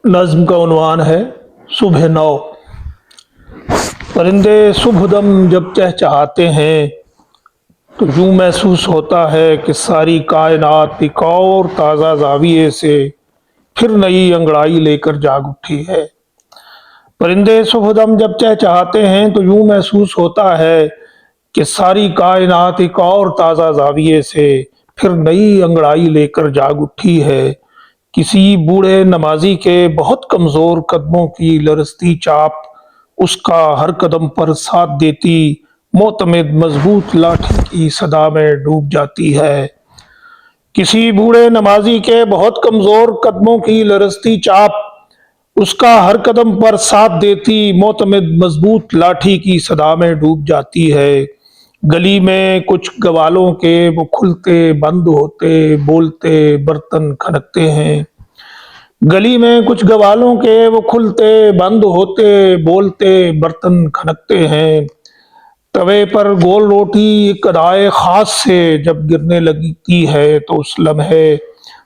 नज्म का उन्वान है सुबह नौ। परिंदे सुबह दम जब चहचहाते हैं तो यूं महसूस होता है कि सारी कायनात एक और ताज़ा ज़ाविये से फिर नई अंगड़ाई लेकर जाग उठी है। परिंदे सुबह दम जब चहचहाते हैं तो यूं महसूस होता है कि सारी कायनात एक और ताज़ा ज़ाविये से फिर नई अंगड़ाई लेकर जाग उठी है। किसी बूढ़े नमाजी के बहुत कमजोर कदमों की लरजती चाप उसका हर कदम पर साथ देती मोतमिद मजबूत लाठी की सदा में डूब जाती है। किसी बूढ़े नमाजी के बहुत कमजोर कदमों की लरजती चाप उसका हर कदम पर साथ देती मोतमिद मजबूत लाठी की सदा में डूब जाती है। गली में कुछ गवालों के वो खुलते बंद होते बोलते बर्तन खनकते हैं। गली में कुछ गवालों के वो खुलते बंद होते बोलते बर्तन खनकते हैं। तवे पर गोल रोटी एक अदाए खास से जब गिरने लगती है तो उस लम्हे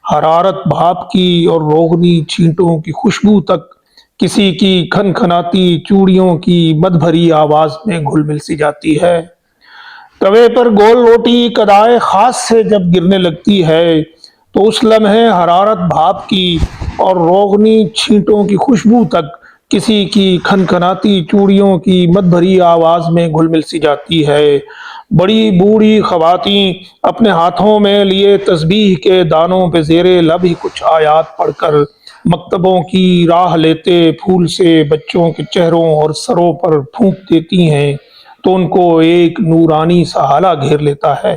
हरारत भाप की और रोगनी छींटों की खुशबू तक किसी की खनखनाती चूड़ियों की मद भरी आवाज में घुल मिल सी जाती है। तवे पर गोल रोटी कदाए खास से जब गिरने लगती है तो उस लम्हे हरारत भाप की और रोगनी छींटों की खुशबू तक किसी की खनखनाती चूड़ियों की मद भरी आवाज में घुल मिल सी जाती है। बड़ी बूढ़ी खवातीं अपने हाथों में लिए तस्बीह के दानों पे जेरे लब ही कुछ आयात पढ़कर मकतबों की राह लेते फूल से बच्चों के चेहरों और सरों पर फूंक देती हैं तो उनको एक नूरानी सा हाला घेर लेता है।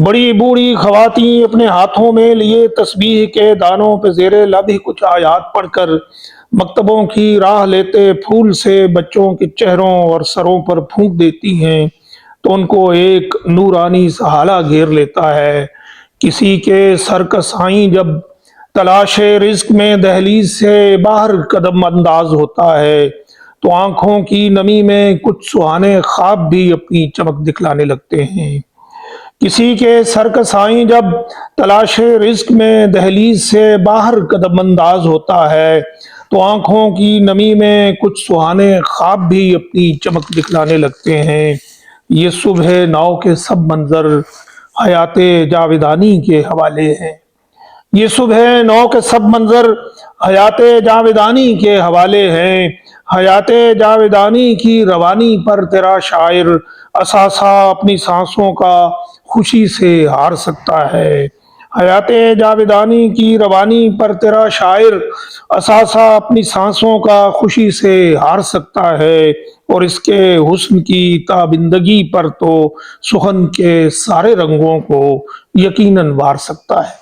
बड़ी बूढ़ी खवातीं अपने हाथों में लिए तस्बीह के दानों पे जेरे लब ही कुछ आयात पढ़कर मकतबों की राह लेते फूल से बच्चों के चेहरों और सरों पर फूंक देती हैं तो उनको एक नूरानी सा हाला घेर लेता है। किसी के सर का साईं जब तलाशे रिज्क में दहलीज से बाहर कदम अंदाज होता है तो आंखों की नमी में कुछ सुहाने ख्वाब भी अपनी चमक दिखलाने लगते हैं। किसी के सर का साईं जब तलाशे रिज्क में दहलीज से बाहर कदम अंदाज होता है तो आंखों की नमी में कुछ सुहाने ख्वाब भी अपनी चमक दिखलाने लगते हैं। ये सुबह नौ के सब मंजर हयाते जावेदानी के हवाले हैं। ये सुबह नौ के सब मंजर हयाते जावेदानी के हवाले हैं। हयाते जावेदानी की रवानी पर तेरा शायर असासा अपनी सांसों का खुशी से हार सकता है। हयाते जावेदानी की रवानी पर तेरा शायर असासा अपनी सांसों का खुशी से हार सकता है और इसके हुस्न की ताबिंदगी पर तो सुखन के सारे रंगों को यकीनन वार सकता है।